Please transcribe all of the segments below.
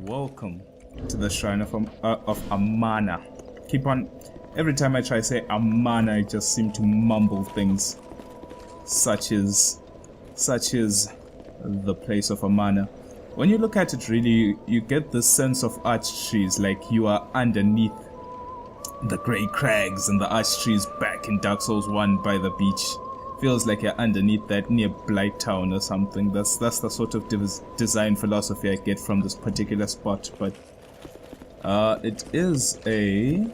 Welcome to the shrine of Amana. Keep on. Every time I try to say Amana, I just seem to mumble things, such as the place of Amana. When you look at it, really, you get the sense of arch trees, like you are underneath the grey crags and the arch trees back in Dark Souls 1 by the beach. Feels like you're underneath that near Blight Town or something. That's the sort of design philosophy I get from this particular spot. But it is a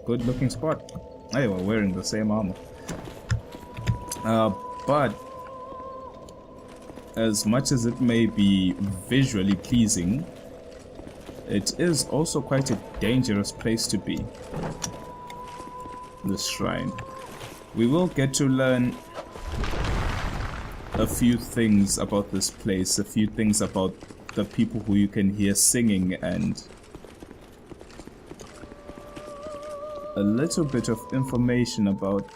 good looking spot. Hey, we're wearing the same armor. But as much as it may be visually pleasing, it is also quite a dangerous place to be. This shrine. We will get to learn a few things about this place, a few things about the people who you can hear singing, and a little bit of information about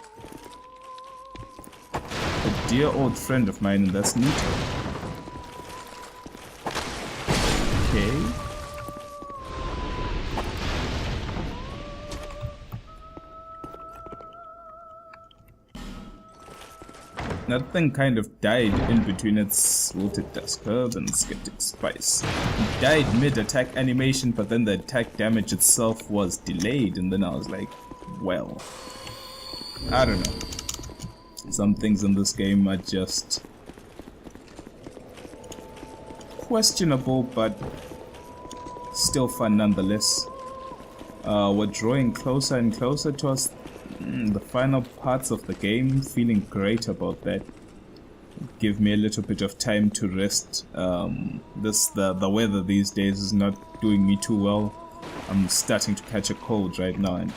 a dear old friend of mine, and that's Nito. Okay. That thing kind of died in between its Wilted Dusk Herb and Skeptic Spice. It died mid-attack animation, but then the attack damage itself was delayed, and then I was like, well, I don't know. Some things in this game are just questionable, but still fun nonetheless. We're drawing closer and closer towards the final parts of the game, feeling great about that. Give me a little bit of time to rest. The weather these days is not doing me too well. I'm starting to catch a cold right now, and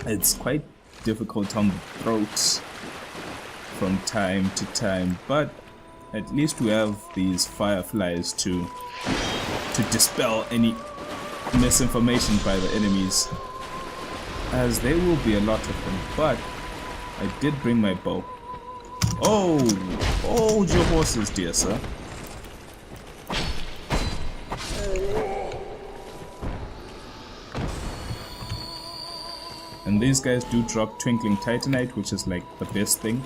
it's quite difficult on the throat from time to time, but at least we have these fireflies to dispel any misinformation by the enemies, as there will be a lot of them. But I did bring my bow. Oh, hold your horses, dear sir. And these guys do drop Twinkling Titanite, which is like the best thing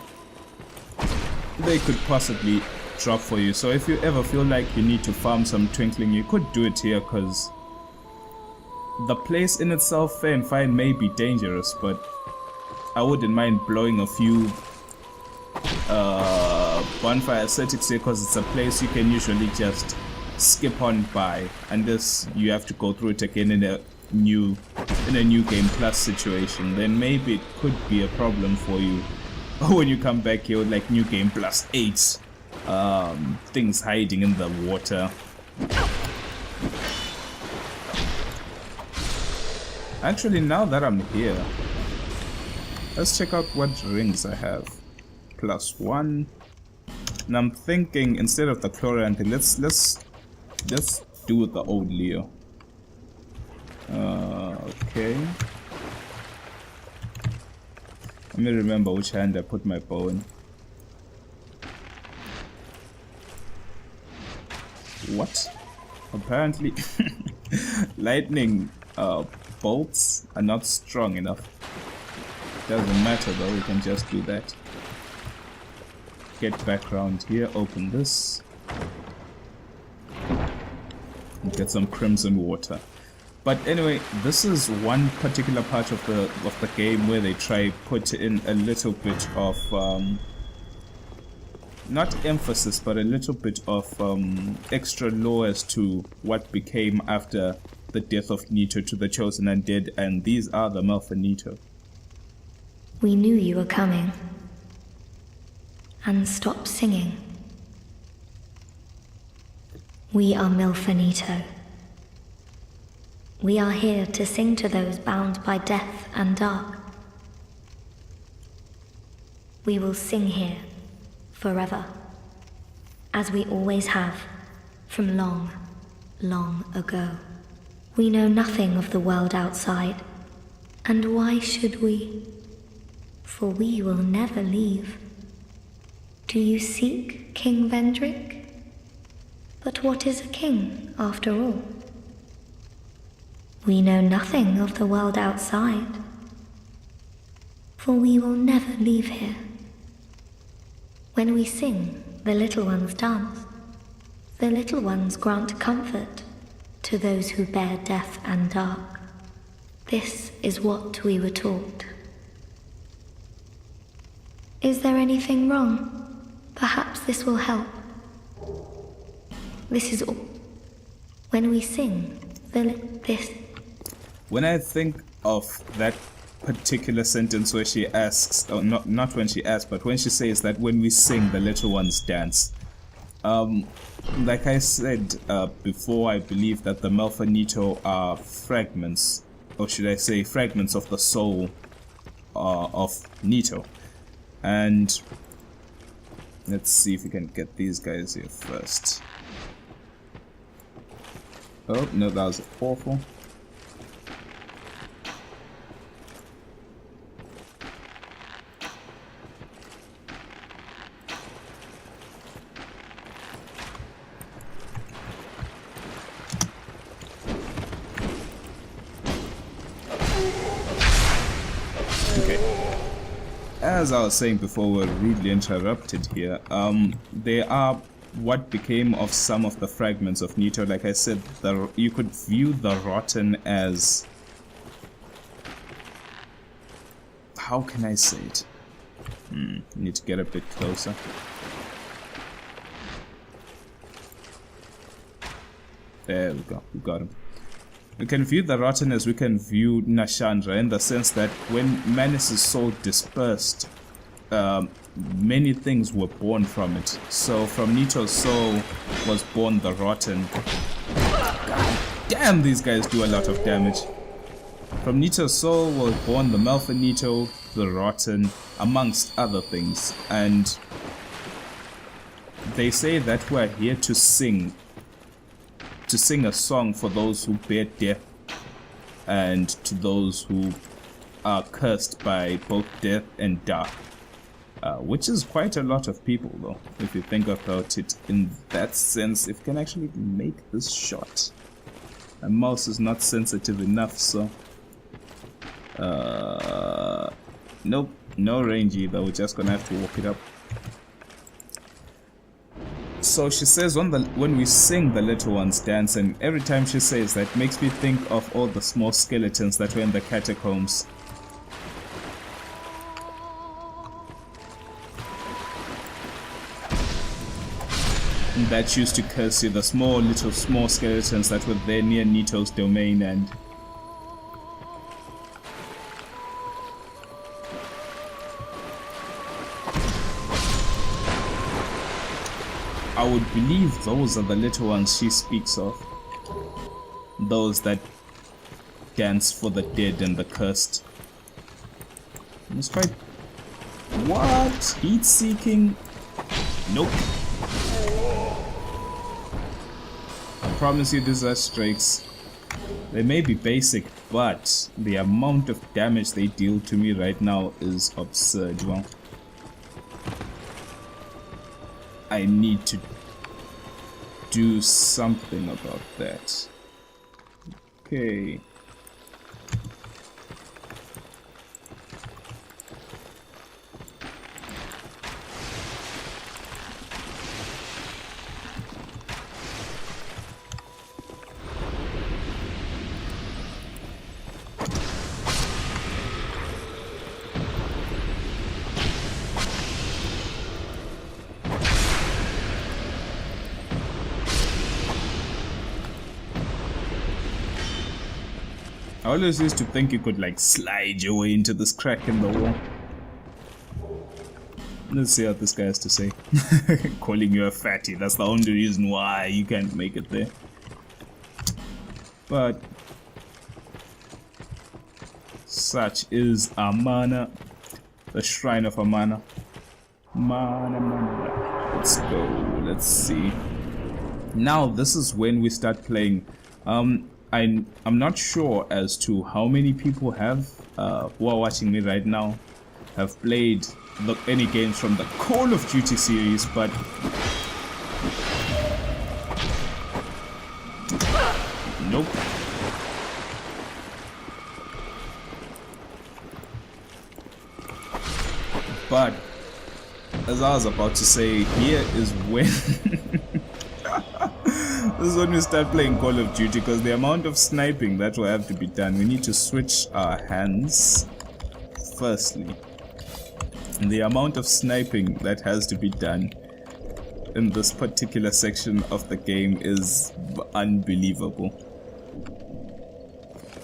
they could possibly drop for you. So if you ever feel like you need to farm some Twinkling, you could do it here, because the place in itself, fair and fine, may be dangerous, but I wouldn't mind blowing a few bonfire ascetics here, because it's a place you can usually just skip on by, unless you have to go through it again in a new game plus situation. Then maybe it could be a problem for you when you come back here with like new game plus 8 things hiding in the water. Actually, now that I'm here, let's check out what rings I have. +1. And I'm thinking, instead of the Chlorian thing, let's do the old Leo. Okay. Let me remember which hand I put my bow in. What? Apparently lightning bolts are not strong enough. Doesn't matter though, we can just do that. Get back around here, open this, and get some crimson water. But anyway, this is one particular part of the game where they try put in a little bit of not emphasis, but a little bit of extra lore as to what became after the death of Nito to the Chosen Undead, and these are the Malfinito. We knew you were coming. And stop singing. We are Malfinito. We are here to sing to those bound by death and dark. We will sing here forever, as we always have, from long, long ago. We know nothing of the world outside, and why should we? For we will never leave. Do you seek King Vendrick? But what is a king, after all? We know nothing of the world outside, for we will never leave here. When we sing, the little ones dance. The little ones grant comfort to those who bear death and dark. This is what we were taught. Is there anything wrong? Perhaps this will help. This is all. When we sing, this. When I think of that particular sentence where she asks, or not when she asks, but when she says that when we sing, the little ones dance. Like I said before, I believe that the Malfanito are fragments, or should I say fragments of the soul of Nito. And let's see if we can get these guys here first. Oh, no, that was awful. As I was saying before, we're rudely interrupted here. They are what became of some of the fragments of Nito. Like I said, you could view the rotten as... how can I say it? Need to get a bit closer. There we go, we got him. We can view the rotten as we can view Nashandra, in the sense that when Manus' soul dispersed, many things were born from it. So from Nito's soul was born the rotten. God damn, these guys do a lot of damage. From Nito's soul was born the Malfanito, the rotten, amongst other things. And they say that we're here to sing a song for those who bear death and to those who are cursed by both death and dark, which is quite a lot of people, though, if you think about it in that sense. If you can actually make this shot. My mouse is not sensitive enough, so nope, no range either. We're just gonna have to walk it up. So she says when we sing, the little ones dance, and every time she says that, makes me think of all the small skeletons that were in the catacombs. That used to curse you, the small skeletons that were there near Nito's domain. And I would believe those are the little ones she speaks of. Those that dance for the dead and the cursed. Let's try. What? Heat seeking? Nope. I promise you these are strikes. They may be basic, but the amount of damage they deal to me right now is absurd. Well, I need to do something about that. Okay. I always used to think you could like slide your way into this crack in the wall. Let's see what this guy has to say. Calling you a fatty, that's the only reason why you can't make it there. But such is Amana, the shrine of Amana. Mana. Let's go, let's see. Now this is when we start playing. I'm not sure as to how many people have who are watching me right now have played any games from the Call of Duty series, but Nope. But as I was about to say, here is when this is when we start playing Call of Duty, because the amount of sniping that will have to be done, we need to switch our hands firstly. And the amount of sniping that has to be done in this particular section of the game is unbelievable.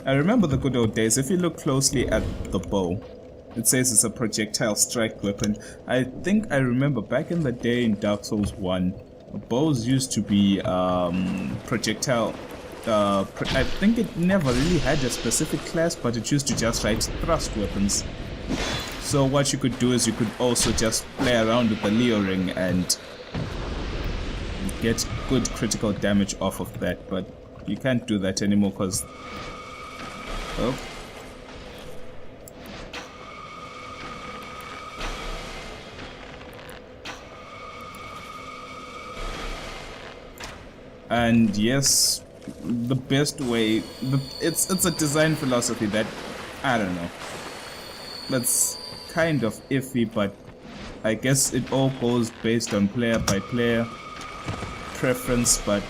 I remember the good old days. If you look closely at the bow, it says it's a projectile strike weapon. I think I remember back in the day in Dark Souls 1, bows used to be projectile. I think it never really had a specific class, but it used to just write thrust weapons. So what you could do is you could also just play around with the Leo ring and get good critical damage off of that, but you can't do that anymore because... Oh. And yes, the best way, it's a design philosophy that, I don't know, that's kind of iffy, but I guess it all goes based on player by player preference. But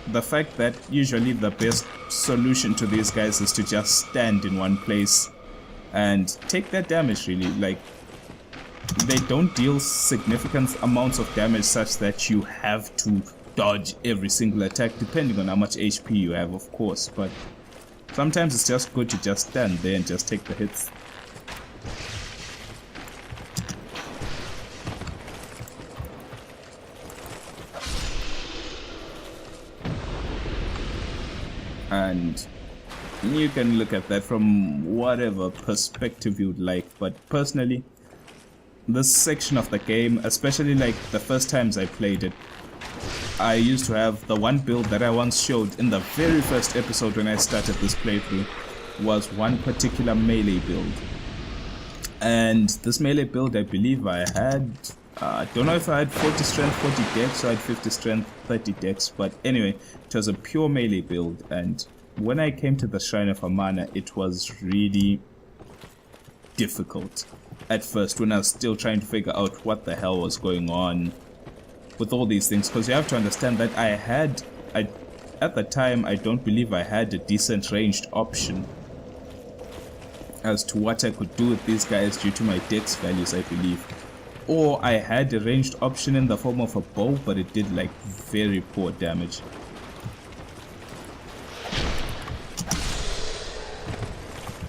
the fact that usually the best solution to these guys is to just stand in one place and take that damage, really. Like, they don't deal significant amounts of damage such that you have to dodge every single attack, depending on how much HP you have, of course, but sometimes it's just good to just stand there and just take the hits. And you can look at that from whatever perspective you'd like, but personally, this section of the game, especially like the first times I played it, I used to have the one build that I once showed in the very first episode when I started this playthrough, was one particular melee build. And this melee build, I believe I had, I don't know if I had 40 strength, 40 dex, or I had 50 strength, 30 dex, but anyway, it was a pure melee build. And when I came to the Shrine of Amana, it was really difficult at first, when I was still trying to figure out what the hell was going on with all these things, because you have to understand that at the time, I don't believe I had a decent ranged option as to what I could do with these guys due to my dex values, I believe. Or I had a ranged option in the form of a bow, but it did like very poor damage.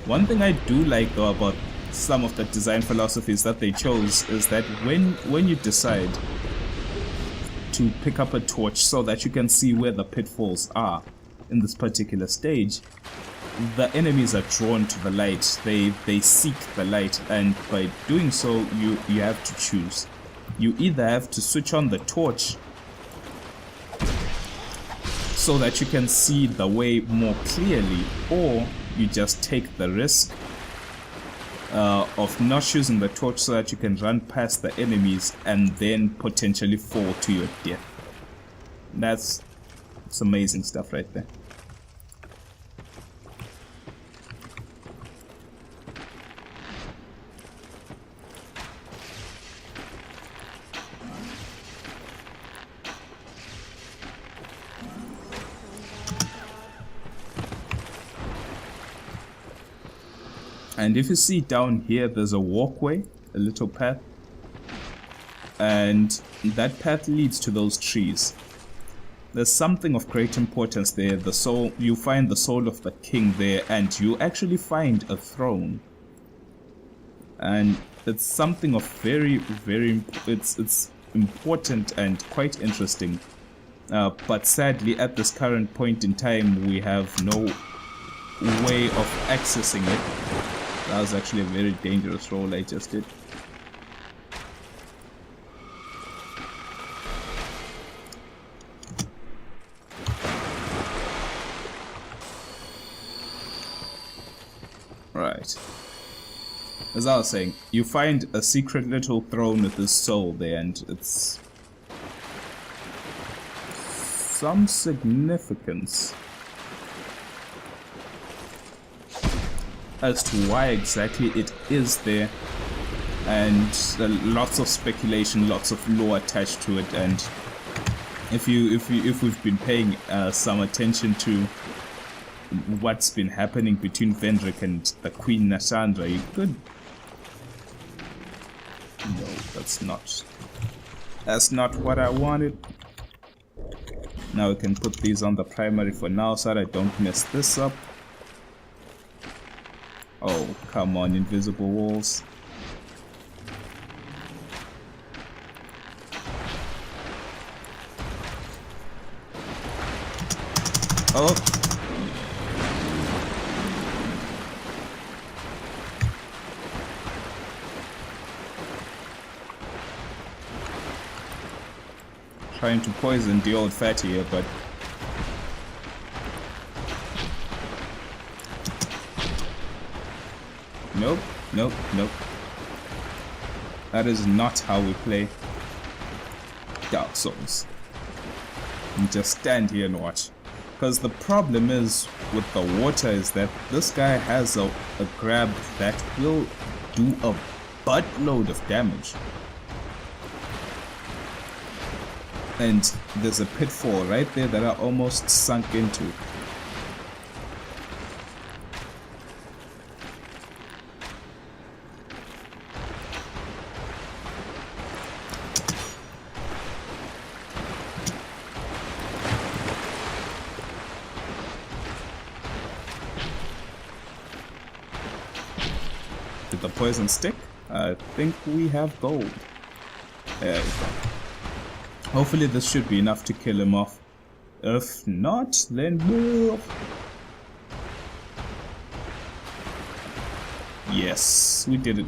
One thing I do like though about some of the design philosophies that they chose is that when you decide to pick up a torch so that you can see where the pitfalls are in this particular stage, the enemies are drawn to the light. They seek the light, and by doing so you have to choose. You either have to switch on the torch so that you can see the way more clearly, or you just take the risk of not using the torch so that you can run past the enemies and then potentially fall to your death. That's amazing stuff right there. And if you see down here, there's a walkway, a little path, and that path leads to those trees. There's something of great importance there. The soul, you find the soul of the king there, and you actually find a throne. And it's something of very, it's important and quite interesting. But sadly, at this current point in time, we have no way of accessing it. That was actually a very dangerous roll I just did. Right. As I was saying, you find a secret little throne with this soul there, and it's some significance. as to why exactly it is there, and lots of speculation, lots of lore attached to it. And if we've been paying some attention to what's been happening between Vendrick and the Queen Nashandra, you could... No, that's not what I wanted. Now we can put these on the primary for now so that I don't mess this up. Oh, come on, invisible walls. Oh. Trying to poison the old fatty here, but nope. That is not how we play Dark Souls. You just stand here and watch. Because the problem is with the water is that this guy has a grab that will do a buttload of damage. And there's a pitfall right there that I almost sunk into. Did the poison stick? I think we have gold. There we go. Hopefully this should be enough to kill him off. If not, then move. Yes, we did it.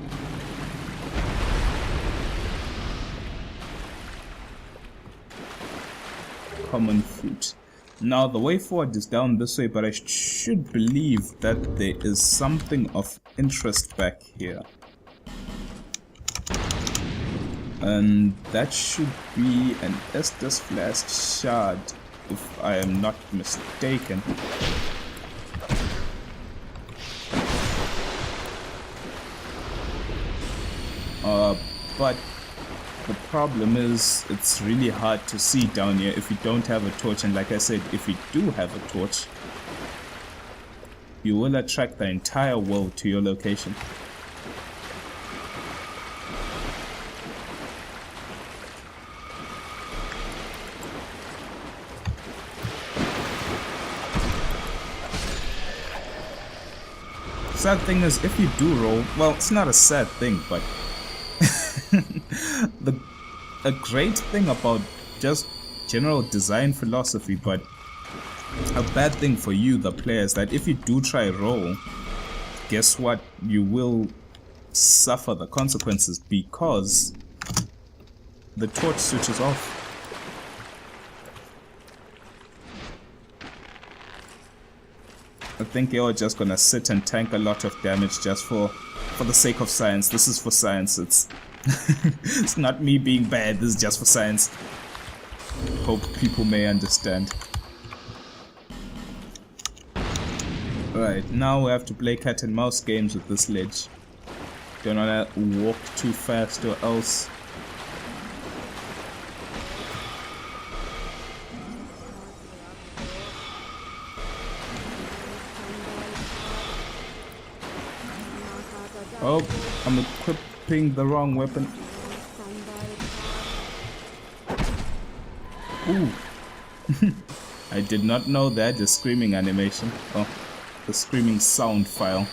Common fruit. Now the way forward is down this way, but I should believe that there is something of interest back here. And that should be an Estus Flask shard, if I am not mistaken. But the problem is it's really hard to see down here if you don't have a torch, and like I said, if you do have a torch, you will attract the entire world to your location. Sad thing is, if you do roll, well, it's not a sad thing, but a great thing about just general design philosophy, but a bad thing for you, the player, is that if you do try roll, guess what? You will suffer the consequences because the torch switches off. I think you're just gonna sit and tank a lot of damage just for the sake of science. This is for science. It's it's not me being bad. This is just for science. Hope people may understand. Alright, now we have to play cat and mouse games with this ledge. Don't wanna walk too fast or else. Oh, I'm equipping the wrong weapon. Ooh. I did not know that, the screaming animation. Oh, the screaming sound file.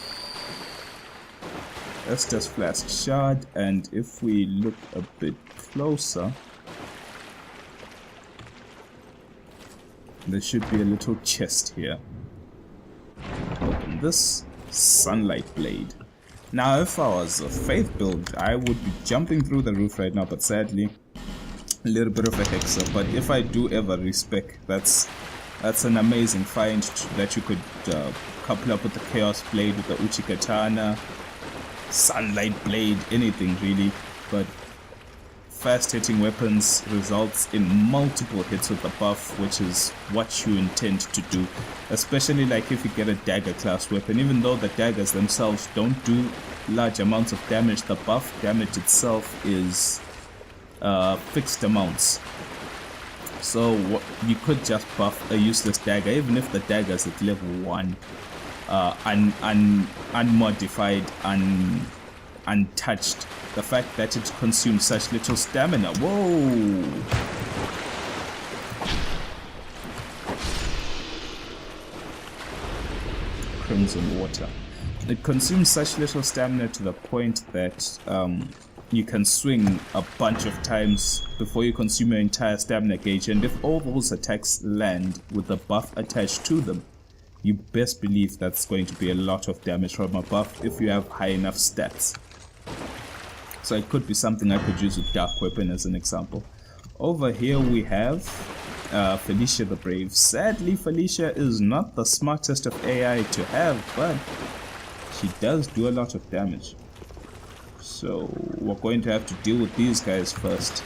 Let's just Flask shard, and if we look a bit closer, there should be a little chest here. Open this. Sunlight blade. Now, if I was a faith build, I would be jumping through the roof right now, but sadly, a little bit of a hexer. But if I do ever respec, that's an amazing find that you could couple up with the Chaos Blade, with the Uchi Katana, Sunlight Blade, anything really. But fast hitting weapons results in multiple hits with the buff, which is what you intend to do, especially like if you get a dagger class weapon. Even though the daggers themselves don't do large amounts of damage, the buff damage itself is fixed amounts. So you could just buff a useless dagger, even if the dagger is at level 1, unmodified, untouched. The fact that it consumes such little stamina. Whoa! Crimson water. It consumes such little stamina to the point that you can swing a bunch of times before you consume your entire stamina gauge, and if all those attacks land with the buff attached to them, you best believe that's going to be a lot of damage from a buff if you have high enough stats. So it could be something I could use with Dark Weapon as an example. Over here we have Felicia the Brave. Sadly, Felicia is not the smartest of AI to have, but she does do a lot of damage. So we're going to have to deal with these guys first.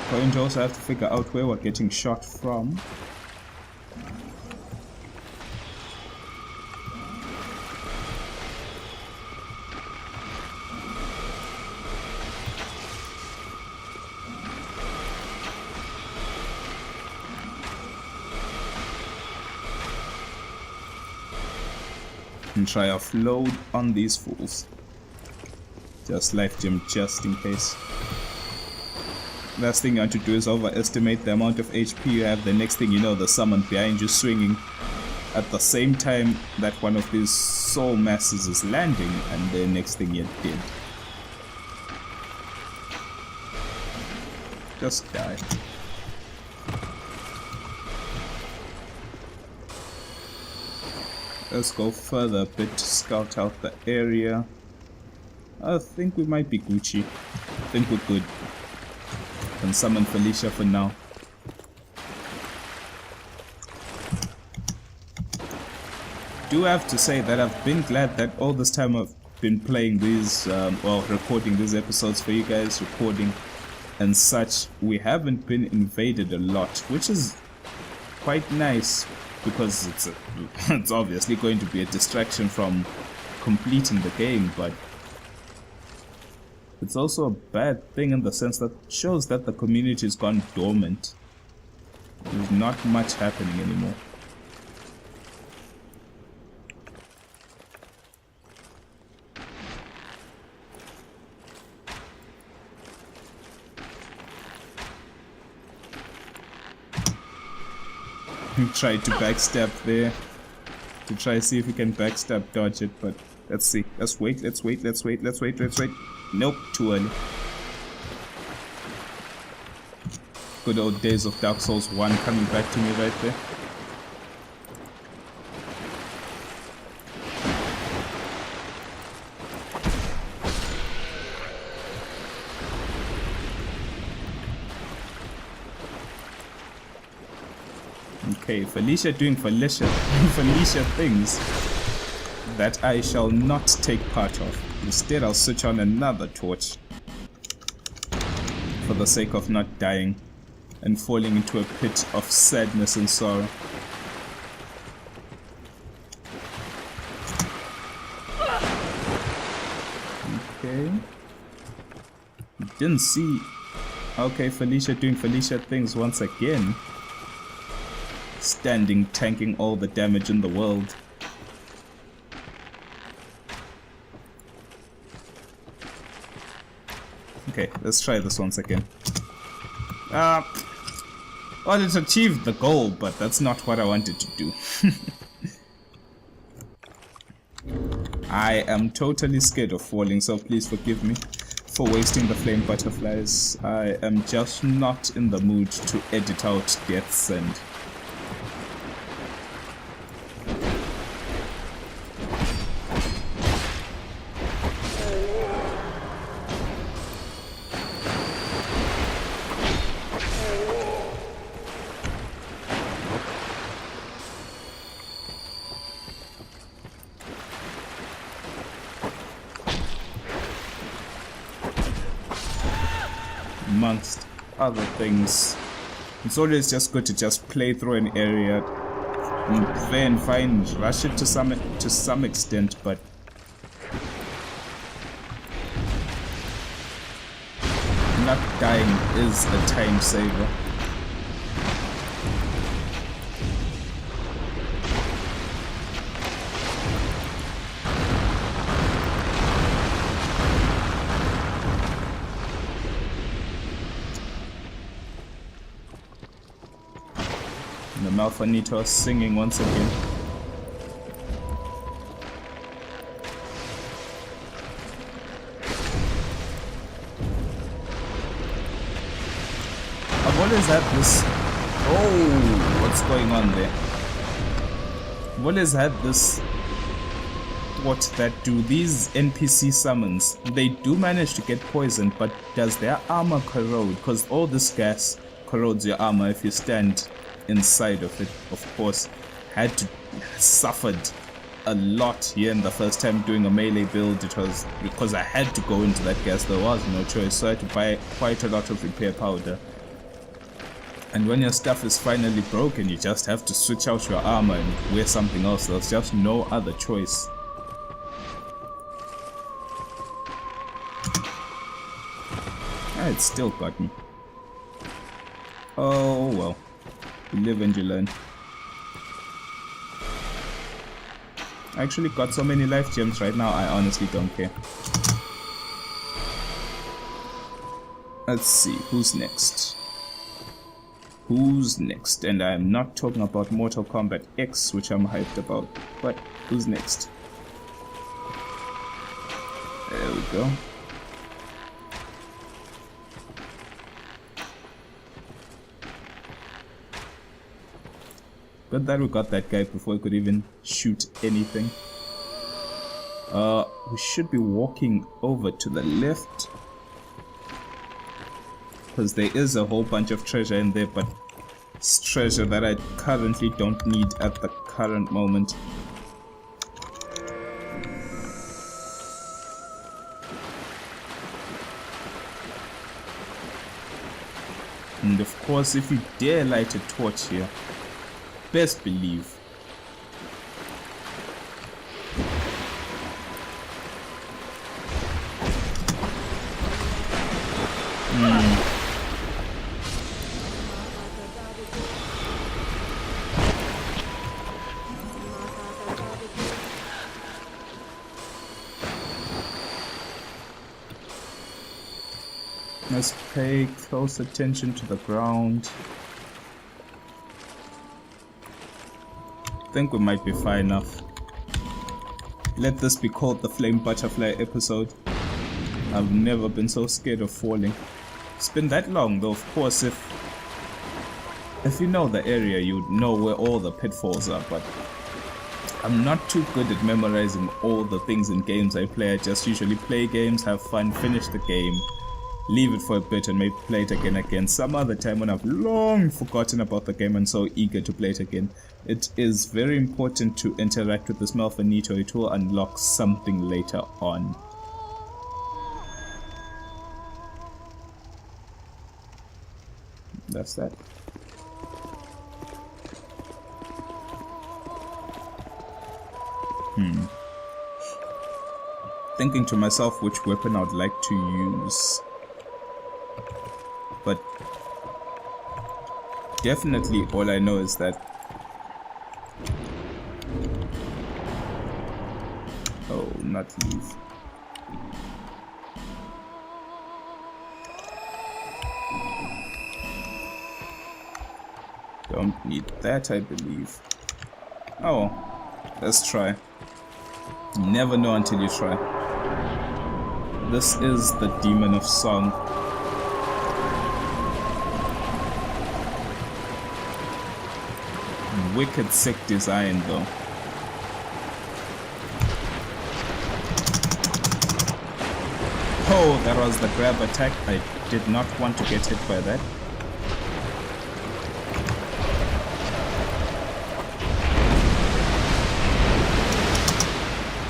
Going to also have to figure out where we're getting shot from. And try offload on these fools. Just life gem, just in case. Last thing you want to do is overestimate the amount of HP you have. The next thing you know, the summon behind you swinging at the same time that one of these soul masses is landing, and the next thing you're dead. Just die. Let's go further a bit to scout out the area. I think we might be Gucci. I think we're good. Can summon Felicia for now. Do have to say that I've been glad that all this time I've been playing these, recording these episodes for you guys, recording and such, we haven't been invaded a lot, which is quite nice. Because it's obviously going to be a distraction from completing the game, but it's also a bad thing in the sense that it shows that the community has gone dormant. There's not much happening anymore. Tried to backstab there to try see if we can backstab dodge it, but let's see. Let's wait. Nope, too early. Good old days of Dark Souls 1 coming back to me right there. Okay, Felicia doing Felicia things that I shall not take part of. Instead, I'll switch on another torch for the sake of not dying and falling into a pit of sadness and sorrow. Okay. Didn't see. Okay, Felicia doing Felicia things once again. Standing, tanking all the damage in the world. Okay, let's try this once again. Well, it achieved the goal, but that's not what I wanted to do. I am totally scared of falling, so please forgive me for wasting the flame butterflies. I am just not in the mood to edit out deaths and amongst other things. It's always just good to just play through an area, fair and fine, rush it to some extent, but not dying is a time saver. The Malfanito is singing once again. I've always had this... Oh, what's going on there? I've always had this thought that do these NPC summons, they do manage to get poisoned, but does their armor corrode? Because all this gas corrodes your armor if you stand inside of it. Of course, suffered a lot here in the first time doing a melee build. It was because I had to go into that gas, there was no choice, so I had to buy quite a lot of repair powder. And when your stuff is finally broken, you just have to switch out your armor and wear something else. There's just no other choice. Ah, it still got me. Oh well. You live and you learn. I actually got so many life gems right now, I honestly don't care. Let's see, who's next? Who's next? And I'm not talking about Mortal Kombat X, which I'm hyped about, but who's next? There we go. Good that we got that guy before he could even shoot anything. We should be walking over to the left, because there is a whole bunch of treasure in there, but it's treasure that I currently don't need at the current moment. And of course, if you dare light a torch here, best believe Let's pay close attention to the ground. I think we might be far enough. Let this be called the Flame Butterfly episode. I've never been so scared of falling. It's been that long though. Of course, if you know the area, you'd know where all the pitfalls are, but I'm not too good at memorizing all the things in games I play. I just usually play games, have fun, finish the game, leave it for a bit and maybe play it again some other time when I've long forgotten about the game and so eager to play it again. It is very important to interact with this Malfanito. It will unlock something later on. That's that. Thinking to myself which weapon I would like to use. But definitely all I know is that... Oh, not leave. Don't need that, I believe. Oh, let's try. You never know until you try. This is the Demon of Song. Wicked sick design though. Oh, that was the grab attack. I did not want to get hit by that.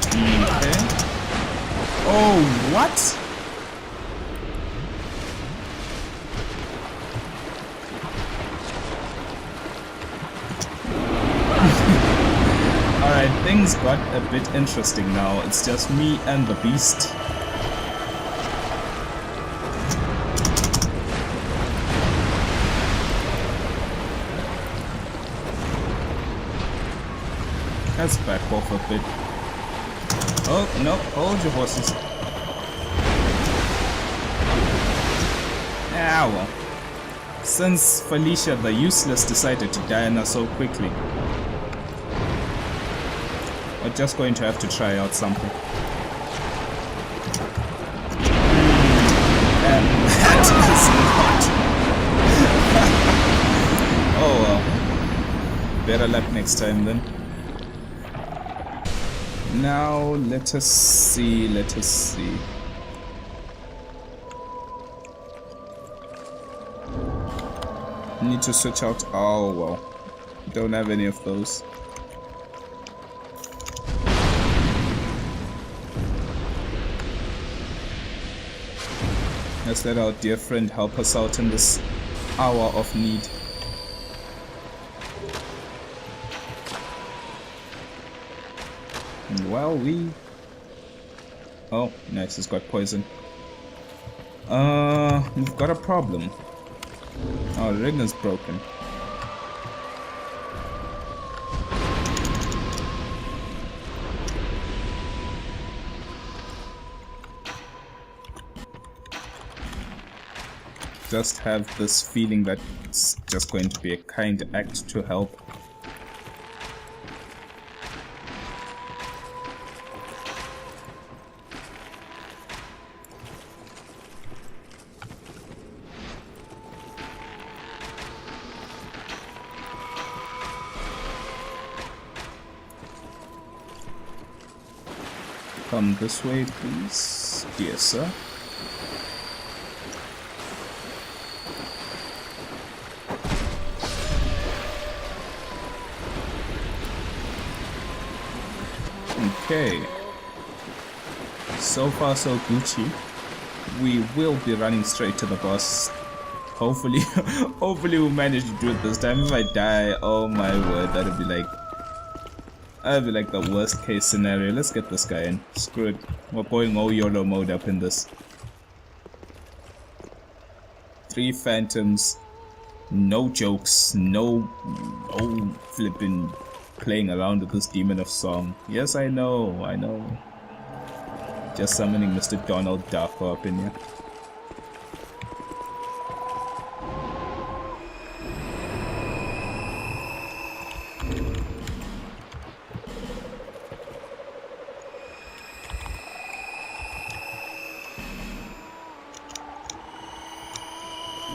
Okay. Oh, what? Alright, things got a bit interesting now. It's just me and the beast. Let's back off a bit. Oh, no, hold your horses. Ah, well. Since Felicia the Useless decided to die on us so quickly, we're just going to have to try out something. And that is not. Oh well. Better luck next time then. Now, let us see. Need to switch out. Oh, well. Don't have any of those. Let's let our dear friend help us out in this hour of need. Well, oh, nice, it's got poison. We've got a problem. Our ring is broken. Just have this feeling that it's just going to be a kind act to help. Come this way, please, dear sir. Okay. So far, so Gucci. We will be running straight to the boss. Hopefully, hopefully we'll manage to do it this time. If I die, oh my word, that'll be like the worst case scenario. Let's get this guy in. Screw it. We're going all YOLO mode up in this. 3 phantoms. No jokes. No flipping playing around with this demon of song. Yes, I know. Just summoning Mr. Donald Dāku up in here.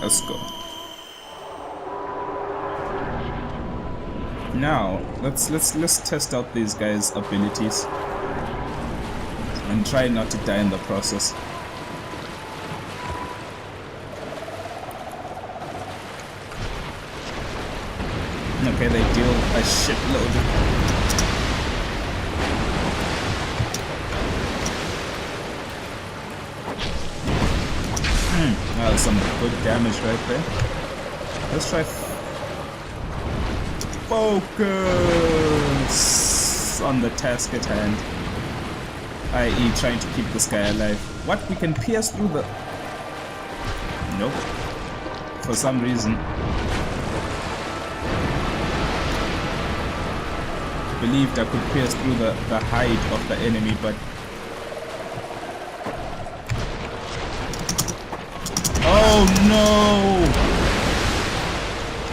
Let's go. Now, let's test out these guys' abilities and try not to die in the process. Okay, they deal a shitload. Some good damage right there. Let's try focus on the task at hand, i.e. trying to keep this guy alive. What? We can pierce through the... Nope. For some reason. Believed I could pierce through the hide of the enemy, but... Oh no!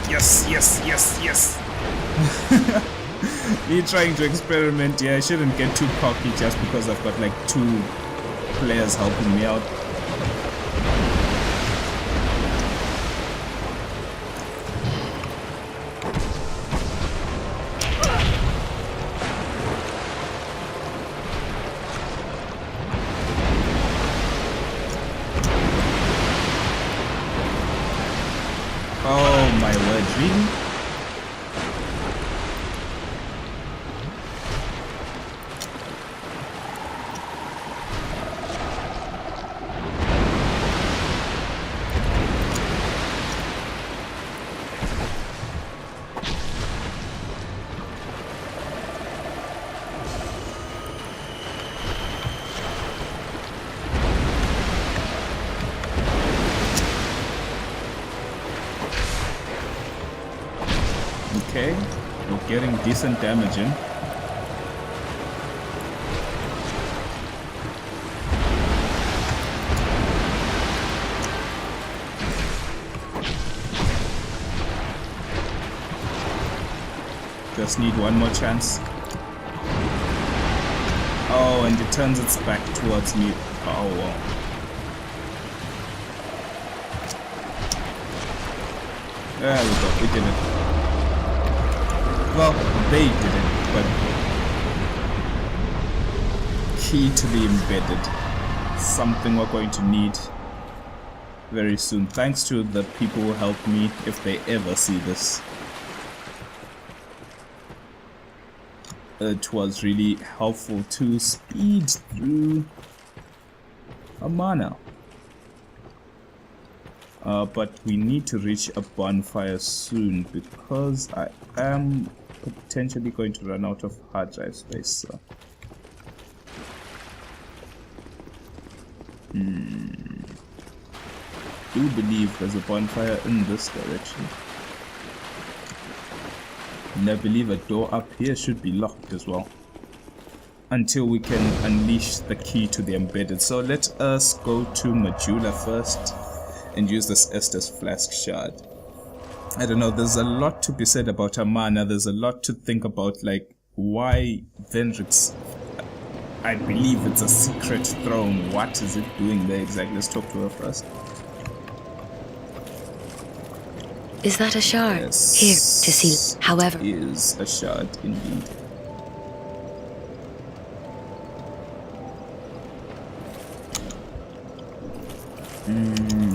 Yes. Me trying to experiment, yeah, I shouldn't get too cocky just because I've got like 2 players helping me out. Oh my word, really? Okay, we're getting decent damage in. Just need one more chance. Oh, and it turns its back towards me. Oh, wow. There we go, we did it. Well, they did it, but key to the embedded. Something we're going to need very soon. Thanks to the people who helped me, if they ever see this. It was really helpful to speed through Amana. But we need to reach a bonfire soon because I am potentially going to run out of hard drive space. So. Do believe there's a bonfire in this direction. And I believe a door up here should be locked as well. Until we can unleash the key to the embedded. So let us go to Majula first and use this Estes Flask Shard. I don't know, there's a lot to be said about Amana. There's a lot to think about, like why Vendrix, I believe it's a secret throne. What is it doing there exactly? Let's talk to her first. Is that a shard? Yes, Here to see, however. It is a shard indeed.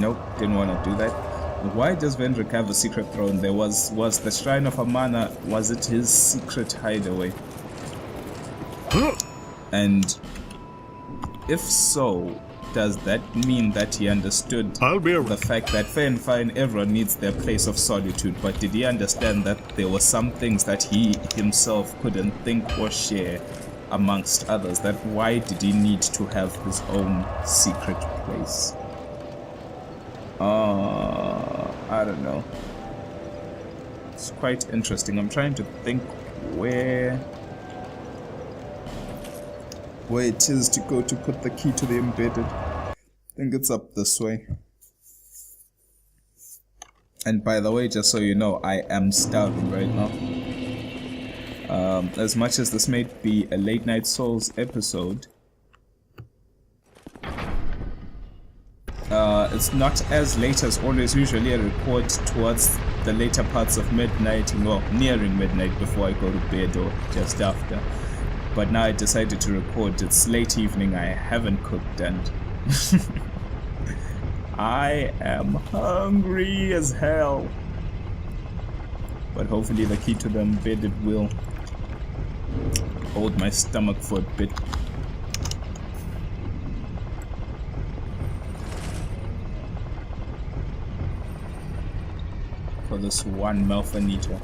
Nope, didn't want to do that. Why does Vendrick have a secret throne? There was the Shrine of Amana, was it his secret hideaway? And if so, does that mean that he understood the fact that fair and fine, everyone needs their place of solitude, but did he understand that there were some things that he himself couldn't think or share amongst others? That why did he need to have his own secret place? I don't know. It's quite interesting. I'm trying to think where it is to go to put the key to the embedded. I think it's up this way. And by the way, just so you know, I am starving right now. As much as this may be a Late Night Souls episode, it's not as late as always. Usually I record towards the later parts of midnight, well, nearing midnight before I go to bed or just after. But now I decided to record. It's late evening, I haven't cooked, and I am hungry as hell. But hopefully the key to the embedded will hold my stomach for a bit. For this one Malfanita.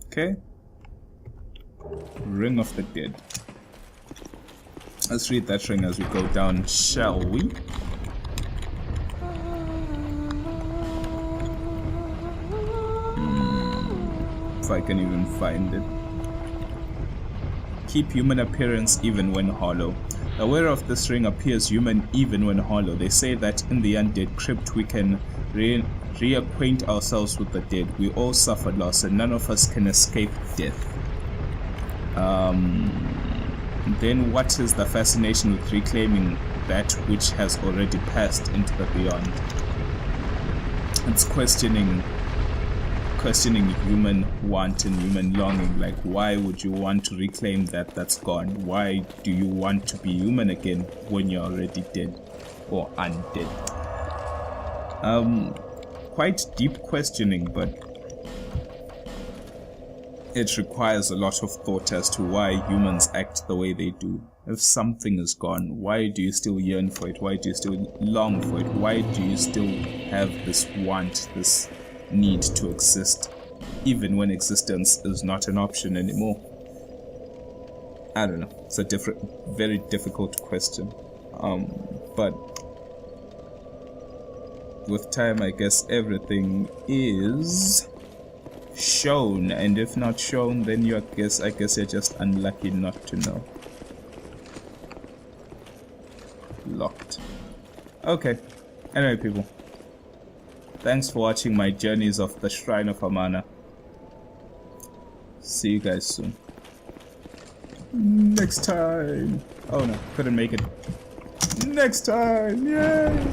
Okay. Ring of the Dead. Let's read that ring as we go down, shall we? If I can even find it. Keep human appearance even when hollow. The wearer of this ring appears human even when hollow. They say that in the undead crypt we can reacquaint ourselves with the dead. We all suffer loss and none of us can escape death. Then what is the fascination with reclaiming that which has already passed into the beyond? It's questioning human want and human longing. Like, why would you want to reclaim that's gone? Why do you want to be human again when you're already dead or undead? Quite deep questioning, but it requires a lot of thought as to why humans act the way they do. If something is gone, why do you still yearn for it? Why do you still long for it? Why do you still have this want, this need to exist, even when existence is not an option anymore? I don't know. It's a very difficult question. But with time, I guess everything is shown, and if not shown, then I guess you're just unlucky not to know. Locked. Okay. Anyway, people, thanks for watching my journeys of the Shrine of Amana. See you guys soon. Next time. Oh no, couldn't make it. Next time. Yay!